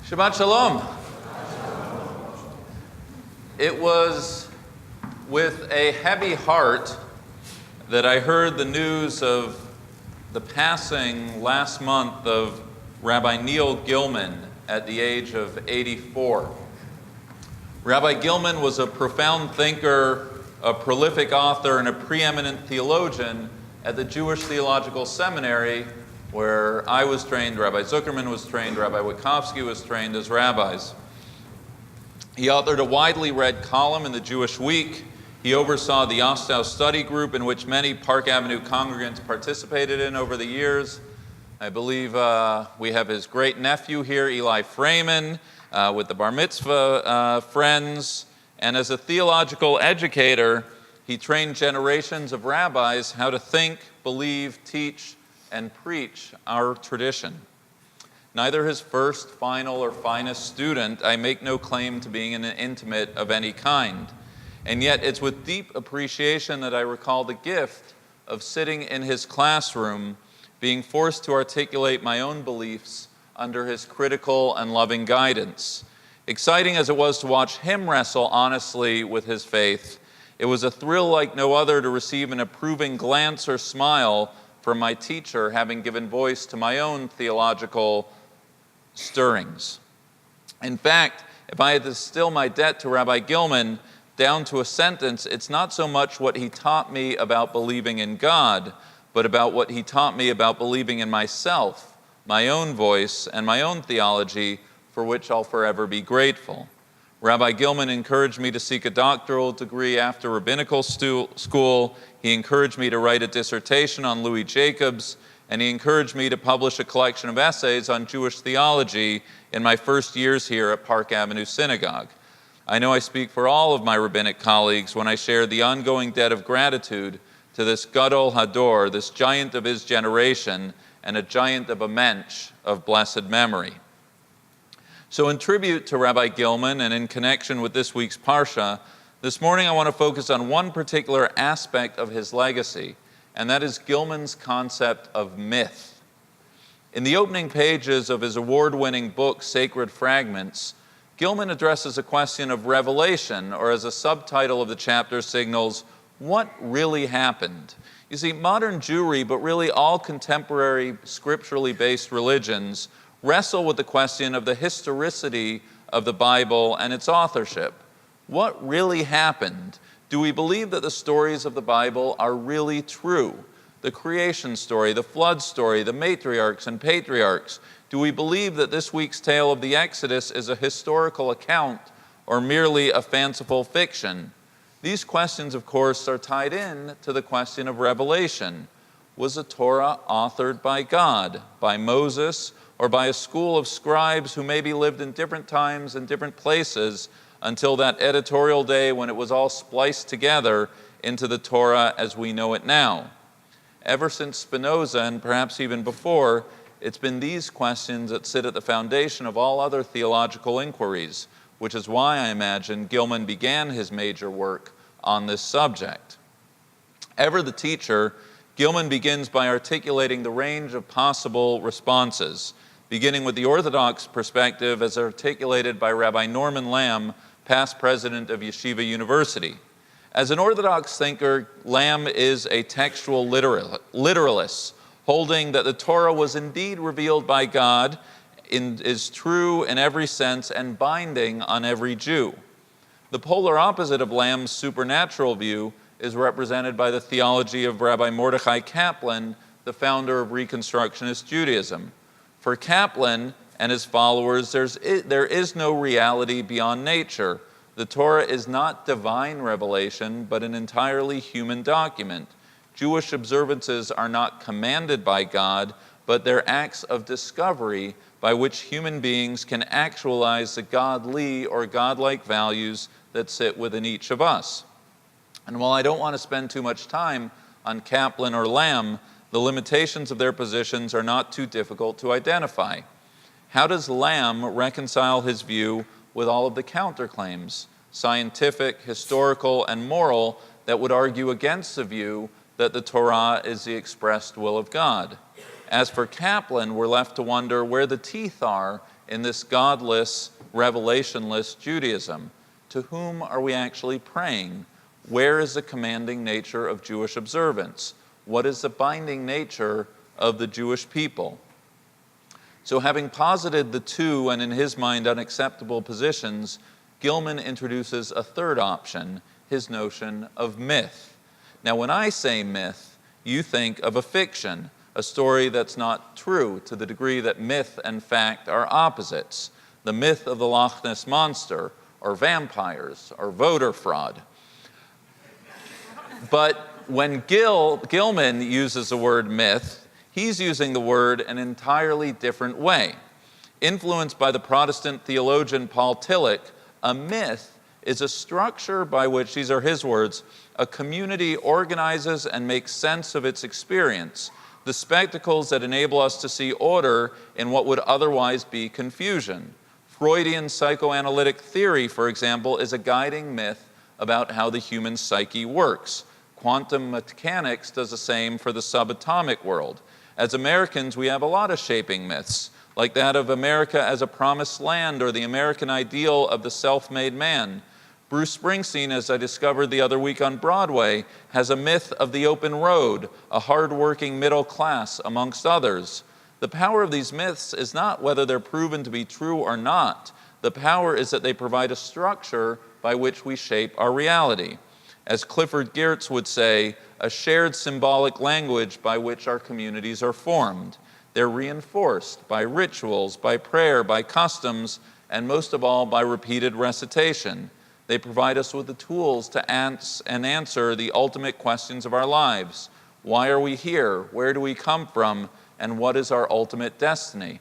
Shabbat Shalom. It was with a heavy heart that I heard the news of the passing last month of Rabbi Neil Gilman at the age of 84. Rabbi Gilman was a profound thinker, a prolific author, and a preeminent theologian at the Jewish Theological Seminary, where I was trained, Rabbi Zuckerman was trained, Rabbi Witkowski was trained as rabbis. He authored a widely read column in the Jewish Week. He oversaw the Ostow study group in which many Park Avenue congregants participated in over the years. I believe we have his great nephew here, Eli Freeman, with the Bar Mitzvah friends. And as a theological educator, he trained generations of rabbis how to think, believe, teach, and preach our tradition. Neither his first, final, or finest student, I make no claim to being an intimate of any kind. And yet it's with deep appreciation that I recall the gift of sitting in his classroom, being forced to articulate my own beliefs under his critical and loving guidance. Exciting as it was to watch him wrestle honestly with his faith, it was a thrill like no other to receive an approving glance or smile from my teacher, having given voice to my own theological stirrings. In fact, if I had to distill my debt to Rabbi Gilman down to a sentence, it's not so much what he taught me about believing in God, but about what he taught me about believing in myself, my own voice, and my own theology, for which I'll forever be grateful. Rabbi Gilman encouraged me to seek a doctoral degree after rabbinical school. He encouraged me to write a dissertation on Louis Jacobs, and he encouraged me to publish a collection of essays on Jewish theology in my first years here at Park Avenue Synagogue. I know I speak for all of my rabbinic colleagues when I share the ongoing debt of gratitude to this Gadol Hador, this giant of his generation, and a giant of a mensch of blessed memory. So in tribute to Rabbi Gilman and in connection with this week's Parsha, this morning I want to focus on one particular aspect of his legacy, and that is Gilman's concept of myth. In the opening pages of his award-winning book, Sacred Fragments, Gilman addresses a question of revelation, or as a subtitle of the chapter signals, what really happened? You see, modern Jewry, but really all contemporary scripturally based religions, wrestle with the question of the historicity of the Bible and its authorship. What really happened? Do we believe that the stories of the Bible are really true? The creation story, the flood story, the matriarchs and patriarchs. Do we believe that this week's tale of the Exodus is a historical account or merely a fanciful fiction? These questions, of course, are tied in to the question of revelation. Was the Torah authored by God, by Moses, or by a school of scribes who maybe lived in different times and different places until that editorial day when it was all spliced together into the Torah as we know it now? Ever since Spinoza, and perhaps even before, it's been these questions that sit at the foundation of all other theological inquiries, which is why I imagine Gilman began his major work on this subject. Ever the teacher, Gilman begins by articulating the range of possible responses, beginning with the Orthodox perspective as articulated by Rabbi Norman Lamb, past president of Yeshiva University. As an Orthodox thinker, Lamb is a textual literalist, holding that the Torah was indeed revealed by God, is true in every sense, and binding on every Jew. The polar opposite of Lamb's supernatural view is represented by the theology of Rabbi Mordechai Kaplan, the founder of Reconstructionist Judaism. For Kaplan and his followers, there is no reality beyond nature. The Torah is not divine revelation, but an entirely human document. Jewish observances are not commanded by God, but they're acts of discovery by which human beings can actualize the godly or godlike values that sit within each of us. And while I don't want to spend too much time on Kaplan or Lamb, the limitations of their positions are not too difficult to identify. How does Lamb reconcile his view with all of the counterclaims, scientific, historical, and moral, that would argue against the view that the Torah is the expressed will of God? As for Kaplan, we're left to wonder where the teeth are in this godless, revelationless Judaism? To whom are we actually praying? Where is the commanding nature of Jewish observance? What is the binding nature of the Jewish people? So having posited the two, and in his mind, unacceptable positions, Gilman introduces a third option, his notion of myth. Now, when I say myth, you think of a fiction, a story that's not true, to the degree that myth and fact are opposites. The myth of the Loch Ness Monster, or vampires, or voter fraud. But when Gilman uses the word myth, he's using the word an entirely different way. Influenced by the Protestant theologian Paul Tillich, a myth is a structure by which, these are his words, a community organizes and makes sense of its experience, the spectacles that enable us to see order in what would otherwise be confusion. Freudian psychoanalytic theory, for example, is a guiding myth about how the human psyche works. Quantum mechanics does the same for the subatomic world. As Americans, we have a lot of shaping myths, like that of America as a promised land or the American ideal of the self-made man. Bruce Springsteen, as I discovered the other week on Broadway, has a myth of the open road, a hard-working middle class, amongst others. The power of these myths is not whether they're proven to be true or not. The power is that they provide a structure by which we shape our reality. As Clifford Geertz would say, a shared symbolic language by which our communities are formed. They're reinforced by rituals, by prayer, by customs, and most of all, by repeated recitation. They provide us with the tools to answer the ultimate questions of our lives. Why are we here? Where do we come from? And what is our ultimate destiny?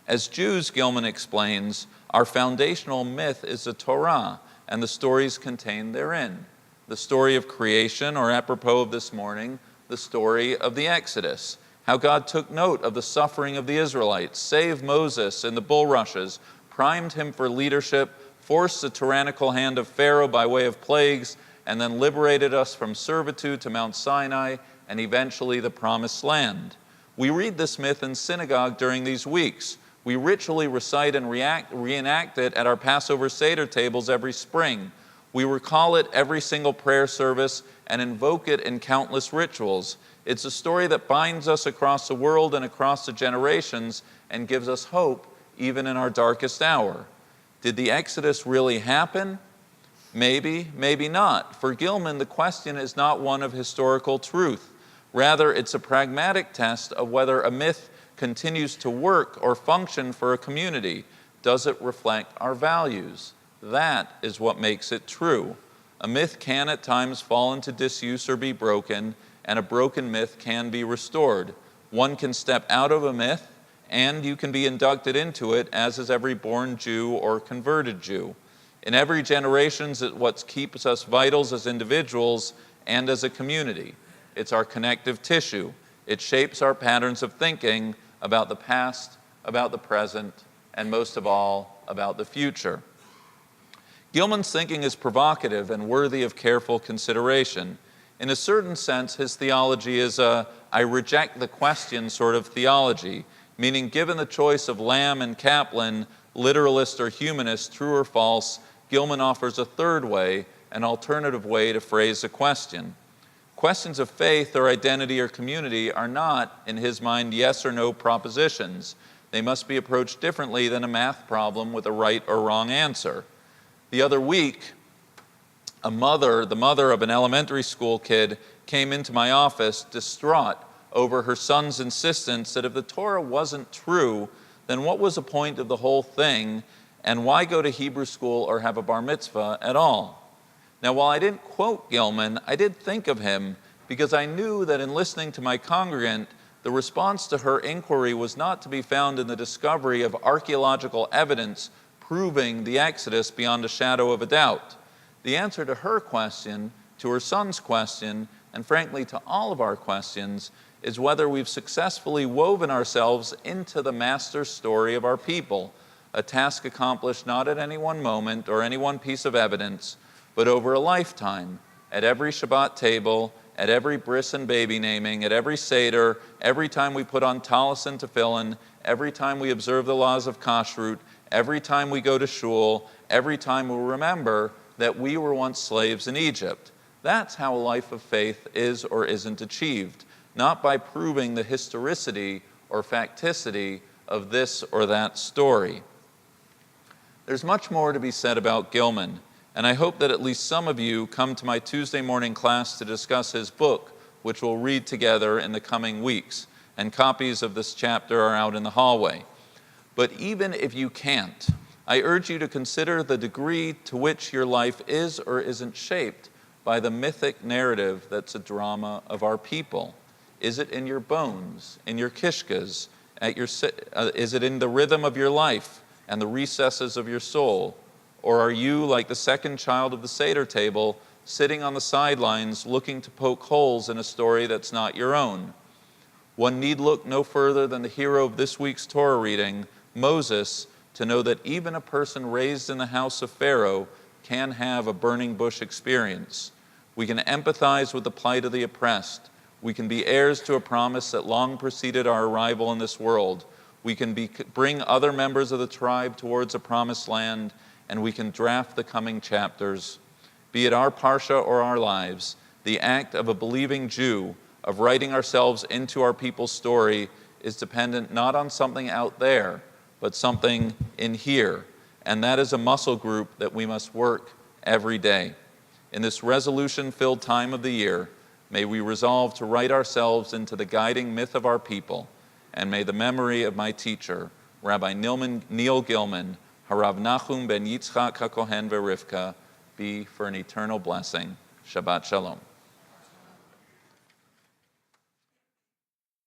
As Jews, Gilman explains, our foundational myth is the Torah and the stories contained therein. The story of creation, or apropos of this morning, the story of the Exodus. How God took note of the suffering of the Israelites, saved Moses in the bulrushes, primed him for leadership, forced the tyrannical hand of Pharaoh by way of plagues, and then liberated us from servitude to Mount Sinai and eventually the Promised Land. We read this myth in synagogue during these weeks. We ritually recite and reenact it at our Passover Seder tables every spring. We recall it every single prayer service and invoke it in countless rituals. It's a story that binds us across the world and across the generations and gives us hope even in our darkest hour. Did the Exodus really happen? Maybe, maybe not. For Gilman, the question is not one of historical truth. Rather, it's a pragmatic test of whether a myth continues to work or function for a community. Does it reflect our values? That is what makes it true. A myth can at times fall into disuse or be broken, and a broken myth can be restored. One can step out of a myth, and you can be inducted into it, as is every born Jew or converted Jew. In every generation, it's what keeps us vitals as individuals and as a community. It's our connective tissue. It shapes our patterns of thinking about the past, about the present, and most of all, about the future. Gilman's thinking is provocative and worthy of careful consideration. In a certain sense, his theology is a I reject the question sort of theology, meaning given the choice of Lamb and Kaplan, literalist or humanist, true or false, Gilman offers a third way, an alternative way to phrase a question. Questions of faith or identity or community are not, in his mind, yes or no propositions. They must be approached differently than a math problem with a right or wrong answer. The other week, the mother of an elementary school kid came into my office distraught over her son's insistence that if the Torah wasn't true, then what was the point of the whole thing, and why go to Hebrew school or have a bar mitzvah at all? Now, while I didn't quote Gilman, I did think of him because I knew that in listening to my congregant, the response to her inquiry was not to be found in the discovery of archaeological evidence proving the Exodus beyond a shadow of a doubt. The answer to her question, to her son's question, and frankly to all of our questions, is whether we've successfully woven ourselves into the master story of our people, a task accomplished not at any one moment or any one piece of evidence, but over a lifetime, at every Shabbat table, at every bris and baby naming, at every Seder, every time we put on talis and tefillin, every time we observe the laws of kashrut, every time we go to shul, every time we remember that we were once slaves in Egypt. That's how a life of faith is or isn't achieved, not by proving the historicity or facticity of this or that story. There's much more to be said about Gilman, and I hope that at least some of you come to my Tuesday morning class to discuss his book, which we'll read together in the coming weeks, and copies of this chapter are out in the hallway. But even if you can't, I urge you to consider the degree to which your life is or isn't shaped by the mythic narrative that's a drama of our people. Is it in your bones, in your kishkas, is it in the rhythm of your life and the recesses of your soul? Or are you, like the second child of the Seder table, sitting on the sidelines looking to poke holes in a story that's not your own? One need look no further than the hero of this week's Torah reading, Moses, to know that even a person raised in the house of Pharaoh can have a burning bush experience. We can empathize with the plight of the oppressed. We can be heirs to a promise that long preceded our arrival in this world. We can bring other members of the tribe towards a promised land, and we can draft the coming chapters. Be it our parsha or our lives, the act of a believing Jew, of writing ourselves into our people's story, is dependent not on something out there, but something in here. And that is a muscle group that we must work every day. In this resolution-filled time of the year, may we resolve to write ourselves into the guiding myth of our people, and may the memory of my teacher, Rabbi Neil Gilman, Harav Nachum ben Yitzchak HaKohen veRivka, be for an eternal blessing. Shabbat Shalom.